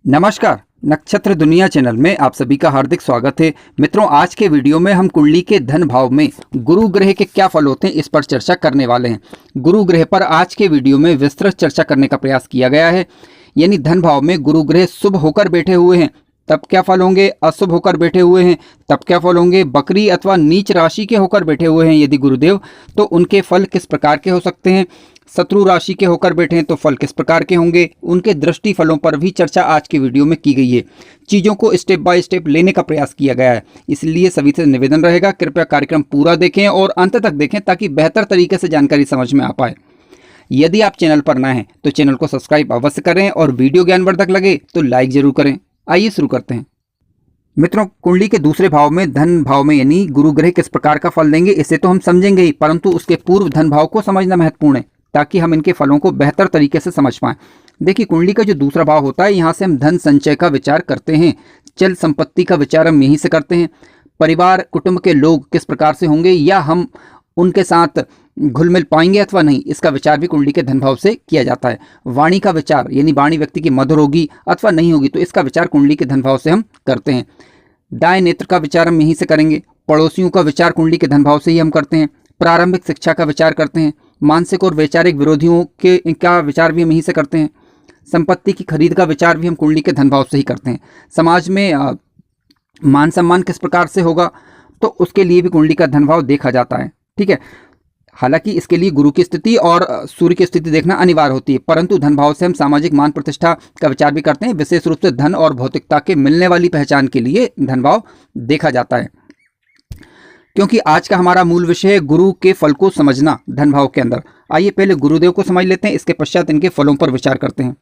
नमस्कार। नक्षत्र दुनिया चैनल में आप सभी का हार्दिक स्वागत है। मित्रों, आज के वीडियो में हम कुंडली के धन भाव में गुरु ग्रह के क्या फल होते हैं इस पर चर्चा करने वाले हैं। गुरु ग्रह पर आज के वीडियो में विस्तृत चर्चा करने का प्रयास किया गया है। यानी धन भाव में गुरु ग्रह शुभ होकर बैठे हुए हैं तब क्या फल होंगे, अशुभ होकर बैठे हुए हैं तब क्या फल होंगे, बकरी अथवा नीच राशि के होकर बैठे हुए हैं यदि गुरुदेव तो उनके फल किस प्रकार के हो सकते हैं, शत्रु राशि के होकर बैठे हैं तो फल किस प्रकार के होंगे, उनके दृष्टि फलों पर भी चर्चा आज की वीडियो में की गई है। चीज़ों को स्टेप बाय स्टेप लेने का प्रयास किया गया है, इसलिए सभी से निवेदन रहेगा कृपया कार्यक्रम पूरा देखें और अंत तक देखें ताकि बेहतर तरीके से जानकारी समझ में आ पाए। यदि आप चैनल पर नए हैं तो चैनल को सब्सक्राइब अवश्य करें और वीडियो ज्ञानवर्धक लगे तो लाइक जरूर करें। आइए शुरू करते हैं। मित्रों, कुंडली के दूसरे भाव में धन भाव में यानी गुरु ग्रह किस प्रकार का फल देंगे इसे तो हम समझेंगे ही, परंतु उसके पूर्व धन भाव को समझना महत्वपूर्ण है ताकि हम इनके फलों को बेहतर तरीके से समझ पाएं। देखिए, कुंडली का जो दूसरा भाव होता है यहाँ से हम धन संचय का विचार करते हैं, चल संपत्ति का विचार हम यहीं से करते हैं, परिवार कुटुंब के लोग किस प्रकार से होंगे या हम उनके साथ घुल मिल पाएंगे अथवा नहीं, इसका विचार भी कुंडली के धन भाव से किया जाता है। वाणी का विचार यानी वाणी व्यक्ति की मधुर होगी अथवा नहीं होगी तो इसका विचार कुंडली के धन भाव से हम करते हैं। दाएं नेत्र का विचार हम यहीं से करेंगे, पड़ोसियों का विचार कुंडली के धन भाव से ही हम करते हैं, प्रारंभिक शिक्षा का विचार करते हैं, मानसिक और वैचारिक विरोधियों के का विचार भी हम यहीं से करते हैं, संपत्ति की खरीद का विचार भी हम कुंडली के धन भाव से ही करते हैं। समाज में मान सम्मान किस प्रकार से होगा तो उसके लिए भी कुंडली का धन भाव देखा जाता है। ठीक है, हालांकि इसके लिए गुरु की स्थिति और सूर्य की स्थिति देखना अनिवार्य होती है, परंतु धन भाव से हम सामाजिक मान प्रतिष्ठा का विचार भी करते हैं। विशेष रूप से धन और भौतिकता के मिलने वाली पहचान के लिए धन भाव देखा जाता है, क्योंकि आज का हमारा मूल विषय है गुरु के फल को समझना धन भाव के अंदर। आइए पहले गुरुदेव को समझ लेते हैं, इसके पश्चात इनके फलों पर विचार करते हैं।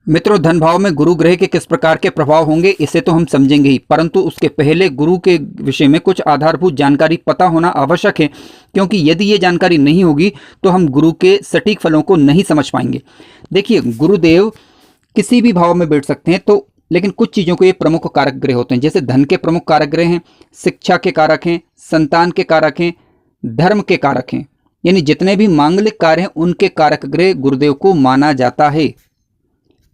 मित्रों, धन भाव में गुरु ग्रह के किस प्रकार के प्रभाव होंगे इसे तो हम समझेंगे ही, परंतु उसके पहले गुरु के विषय में कुछ आधारभूत जानकारी पता होना आवश्यक है, क्योंकि यदि ये जानकारी नहीं होगी तो हम गुरु के सटीक फलों को नहीं समझ पाएंगे। देखिए, गुरुदेव किसी भी भाव में बैठ सकते हैं तो लेकिन कुछ चीज़ों को ये प्रमुख कारक ग्रह होते हैं। जैसे धन के प्रमुख कारक ग्रह हैं, शिक्षा के कारक हैं, संतान के कारक हैं, धर्म के कारक हैं, यानी जितने भी मांगलिक कार्य हैं उनके कारक ग्रह गुरुदेव को माना जाता है।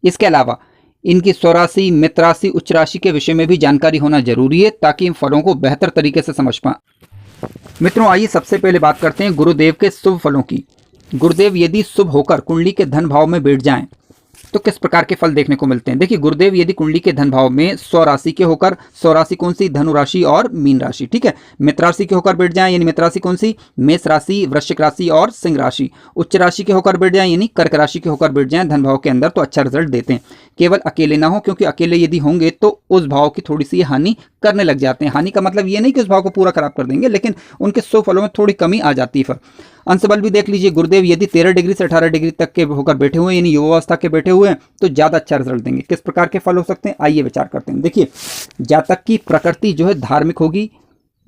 इसके अलावा इनकी स्वराशि, मित्र राशि, उच्च राशि के विषय में भी जानकारी होना जरूरी है ताकि इन फलों को बेहतर तरीके से समझ पाएं। मित्रों, आइए सबसे पहले बात करते हैं गुरुदेव के शुभ फलों की। गुरुदेव यदि शुभ होकर कुंडली के धन भाव में बैठ जाएं तो किस प्रकार के फल देखने को मिलते हैं। देखिए, गुरुदेव यदि कुंडली के धन भाव में स्वराशि के होकर, स्वराशि कौन सी, धनु राशि और मीन राशि, ठीक है, मित्र राशि के होकर बैठ जाएं यानी मित्र राशि कौन सी, मेष राशि, वृश्चिक राशि और सिंह राशि, उच्च राशि के होकर बैठ जाएं यानी कर्क राशि के होकर बैठ जाएं धन भाव के अंदर तो अच्छा रिजल्ट देते हैं। केवल अकेले ना हो, क्योंकि अकेले यदि होंगे तो उस भाव की थोड़ी सी हानि करने लग जाते हैं। हानि का मतलब ये नहीं कि उस भाव को पूरा खराब कर देंगे, लेकिन उनके शुभ फलों में थोड़ी कमी आ जाती है। फिर अंशबल भी देख लीजिए, गुरुदेव यदि 13 डिग्री से 18 डिग्री तक के होकर बैठे हुए यानी युवावस्था के बैठे हुए हैं तो ज़्यादा अच्छा रिजल्ट देंगे। किस प्रकार के फल हो सकते हैं आइए विचार करते हैं। देखिए, जातक की प्रकृति जो है धार्मिक होगी,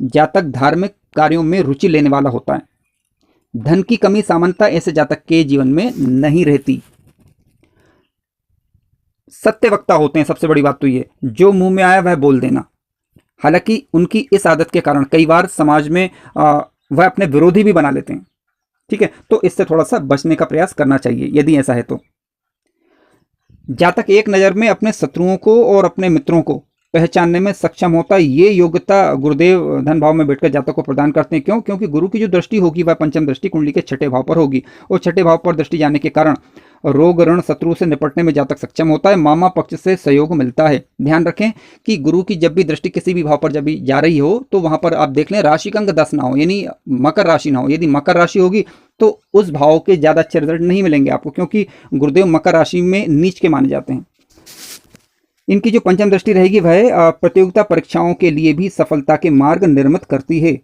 जातक धार्मिक कार्यों में रुचि लेने वाला होता है, धन की कमी सामान्यतः ऐसे जातक के जीवन में नहीं रहती, सत्यवक्ता होते हैं। सबसे बड़ी बात तो ये, जो मुंह में आया वह बोल देना। हालांकि उनकी इस आदत के कारण कई बार समाज में वह अपने विरोधी भी बना लेते हैं। ठीक है, तो इससे थोड़ा सा बचने का प्रयास करना चाहिए यदि ऐसा है तो। जातक एक नज़र में अपने शत्रुओं को और अपने मित्रों को पहचानने में सक्षम होता है। ये योग्यता गुरुदेव धन भाव में बैठकर जातक को प्रदान करते हैं। क्यों? क्योंकि गुरु की जो दृष्टि होगी वह पंचम दृष्टि कुंडली के छठे भाव पर होगी और छठे भाव पर दृष्टि जाने के कारण रोग ऋण शत्रु से निपटने में जातक सक्षम होता है, मामा पक्ष से सहयोग मिलता है। ध्यान रखें कि गुरु की जब भी दृष्टि किसी भी भाव पर जब भी जा रही हो तो वहां पर आप देख लें राशि का अंक 10 ना हो, यानी मकर राशि ना हो। यदि मकर राशि होगी तो उस भाव के ज़्यादा अच्छे रिजल्ट नहीं मिलेंगे आपको, क्योंकि गुरुदेव मकर राशि में नीच के माने जाते हैं। इनकी जो पंचम दृष्टि रहेगी वह प्रतियोगिता परीक्षाओं के लिए भी सफलता के मार्ग निर्मित करती है।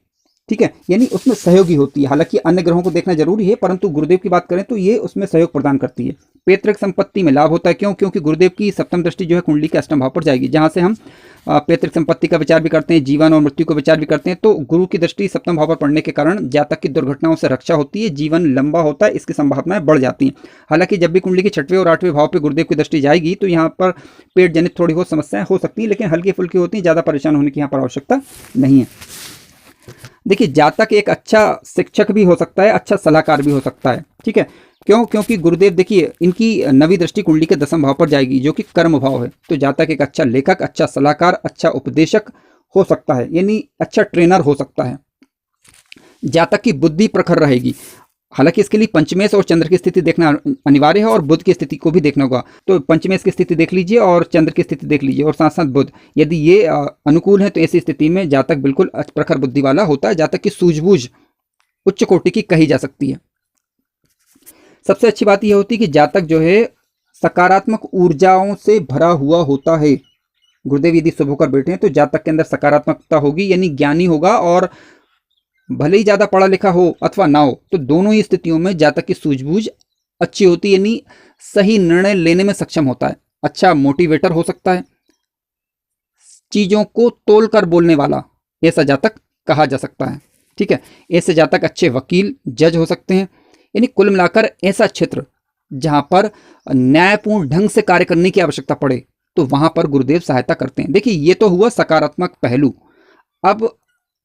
ठीक है, यानी उसमें सहयोगी होती है। हालांकि अन्य ग्रहों को देखना जरूरी है, परंतु गुरुदेव की बात करें तो ये उसमें सहयोग प्रदान करती है। पैतृक संपत्ति में लाभ होता है। क्यों? क्योंकि गुरुदेव की सप्तम दृष्टि जो है कुंडली के अष्टम भाव पर जाएगी, जहां से हम पैतृक संपत्ति का विचार भी करते हैं, जीवन और मृत्यु का विचार भी करते हैं। तो गुरु की दृष्टि सप्तम भाव पर पड़ने के कारण जातक की दुर्घटनाओं से रक्षा होती है, जीवन लंबा होता है, इसकी संभावनाएं बढ़ जाती हैं। हालांकि जब भी कुंडली के 6वें और 8वें भाव पर गुरुदेव की दृष्टि जाएगी तो यहाँ पर पेट जनित थोड़ी बहुत समस्याएं हो सकती हैं, लेकिन हल्की फुल्की होती हैं, ज़्यादा परेशान होने की यहाँ पर आवश्यकता नहीं है। देखिए, जातक एक अच्छा शिक्षक भी हो सकता है, अच्छा सलाहकार भी हो सकता है। ठीक है, क्यों? क्योंकि गुरुदेव देखिए इनकी नवी दृष्टि कुंडली के 10वें भाव पर जाएगी जो कि कर्म भाव है। तो जातक एक अच्छा लेखक, अच्छा सलाहकार, अच्छा उपदेशक हो सकता है, यानी अच्छा ट्रेनर हो सकता है। जातक की बुद्धि प्रखर रहेगी। हालांकि इसके लिए पंचमेश और चंद्र की स्थिति देखना अनिवार्य है और बुध की स्थिति को भी देखना होगा। तो पंचमेश की स्थिति देख लीजिए और चंद्र की स्थिति देख लीजिए और साथ साथ बुध, यदि ये अनुकूल है तो ऐसी स्थिति में जातक बिल्कुल प्रखर बुद्धि वाला होता है। जातक की सूझबूझ उच्च कोटि की कही जा सकती है। सबसे अच्छी बात यह होती है कि जातक जो है सकारात्मक ऊर्जाओं से भरा हुआ होता है। गुरुदेव यदि शुभ होकर बैठे हैं तो जातक के अंदर सकारात्मकता होगी, यानी ज्ञानी होगा, और भले ही ज्यादा पढ़ा लिखा हो अथवा ना हो, तो दोनों ही स्थितियों में जातक की सूझबूझ अच्छी होती है, यानी सही निर्णय लेने में सक्षम होता है। अच्छा मोटिवेटर हो सकता है, चीजों को तोल कर बोलने वाला ऐसा जातक कहा जा सकता है। ठीक है, ऐसे जातक अच्छे वकील, जज हो सकते हैं। यानी कुल मिलाकर ऐसा क्षेत्र जहां पर न्यायपूर्ण ढंग से कार्य करने की आवश्यकता पड़े तो वहां पर गुरुदेव सहायता करते हैं। देखिए ये तो हुआ सकारात्मक पहलू। अब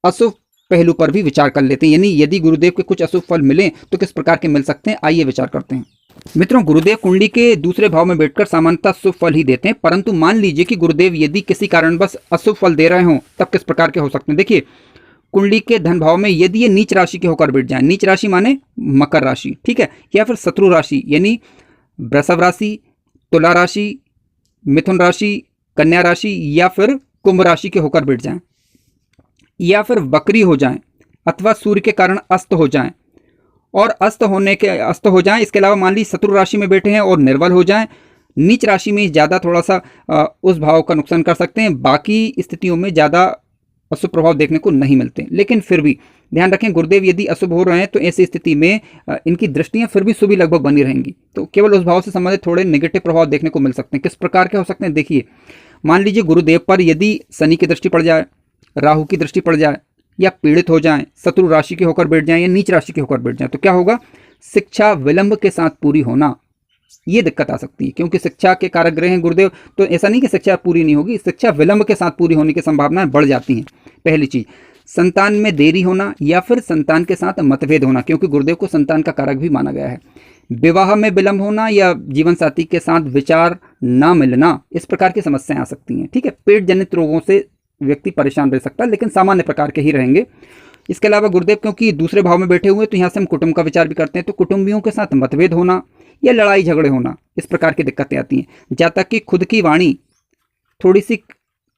अशुभ पहलू पर भी विचार कर लेते हैं, यानी यदि गुरुदेव के कुछ अशुभ फल मिले तो किस प्रकार के मिल सकते हैं, आइए विचार करते हैं। मित्रों, गुरुदेव कुंडली के दूसरे भाव में बैठकर सामान्यतः शुभ फल ही देते हैं, परंतु मान लीजिए कि गुरुदेव यदि किसी कारणवश अशुभ फल दे रहे हों तब किस प्रकार के हो सकते हैं। देखिए कुंडली के धन भाव में यदि ये नीच राशि के होकर बैठ जाए, नीच राशि माने मकर राशि, ठीक है, या फिर शत्रु राशि यानी वृषभ राशि, तुला राशि, मिथुन राशि, कन्या राशि या फिर कुंभ राशि के होकर बैठ जाएं, या फिर वक्री हो जाएं अथवा सूर्य के कारण अस्त हो जाएं और अस्त हो जाएं। इसके अलावा मान ली शत्रु राशि में बैठे हैं और निर्बल हो जाएं, नीच राशि में ज़्यादा थोड़ा सा उस भाव का नुकसान कर सकते हैं। बाकी स्थितियों में ज़्यादा अशुभ प्रभाव देखने को नहीं मिलते, लेकिन फिर भी ध्यान रखें गुरुदेव यदि अशुभ हो रहे हैं तो ऐसी स्थिति में इनकी दृष्टियां फिर भी शुभ लगभग बनी रहेंगी। तो केवल उस भाव से संबंधित थोड़े नेगेटिव प्रभाव देखने को मिल सकते हैं। किस प्रकार के हो सकते हैं, देखिए मान लीजिए गुरुदेव पर यदि शनि की दृष्टि पड़ जाए, राहु की दृष्टि पड़ जाए, या पीड़ित हो जाएं, शत्रु राशि के होकर बैठ जाएं या नीच राशि के होकर बैठ जाएं, तो क्या होगा, शिक्षा विलंब के साथ पूरी होना, ये दिक्कत आ सकती है। क्योंकि शिक्षा के कारक ग्रह हैं गुरुदेव, तो ऐसा नहीं कि शिक्षा पूरी नहीं होगी, शिक्षा विलंब के साथ पूरी होने की संभावनाएं बढ़ जाती हैं। पहली चीज, संतान में देरी होना या फिर संतान के साथ मतभेद होना, क्योंकि गुरुदेव को संतान का कारक भी माना गया है। विवाह में विलंब होना या जीवन साथी के साथ विचार ना मिलना, इस प्रकार की समस्याएं आ सकती हैं। ठीक है, पेट जनित रोगों से व्यक्ति परेशान रह सकता है, लेकिन सामान्य प्रकार के ही रहेंगे। इसके अलावा गुरुदेव क्योंकि दूसरे भाव में बैठे हुए तो यहाँ से हम कुटुंब का विचार भी करते हैं, तो कुटुंबियों के साथ मतभेद होना या लड़ाई झगड़े होना, इस प्रकार की दिक्कतें आती हैं। जातक की खुद की वाणी थोड़ी सी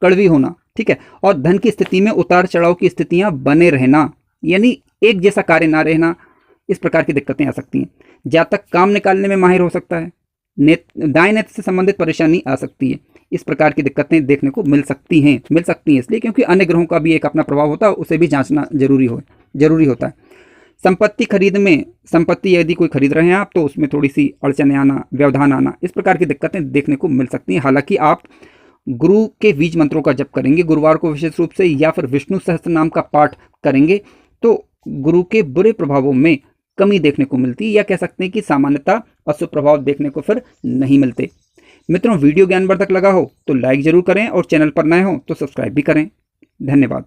कड़वी होना, ठीक है, और धन की स्थिति में उतार चढ़ाव की स्थितियां बने रहना, यानी एक जैसा कार्य ना रहना, इस प्रकार की दिक्कतें आ सकती हैं। जातक काम निकालने में माहिर हो सकता है, दाएं नेत्र से संबंधित परेशानी आ सकती है। इस प्रकार की दिक्कतें देखने को मिल सकती हैं इसलिए क्योंकि अन्य ग्रहों का भी एक अपना प्रभाव होता है, उसे भी जांचना जरूरी होता है। संपत्ति खरीद में, संपत्ति यदि कोई खरीद रहे हैं आप, तो उसमें थोड़ी सी अड़चने आना, व्यवधान आना, इस प्रकार की दिक्कतें देखने को मिल सकती हैं। हालांकि आप गुरु के बीज मंत्रों का जप करेंगे गुरुवार को विशेष रूप से, या फिर विष्णु सहस्त्र नाम का पाठ करेंगे तो गुरु के बुरे प्रभावों में कमी देखने को मिलती है, या कह सकते हैं कि सामान्यतः अशुभ प्रभाव देखने को फिर नहीं मिलते। मित्रों, वीडियो ज्ञानवर्धक लगा हो तो लाइक जरूर करें और चैनल पर नए हो तो सब्सक्राइब भी करें। धन्यवाद।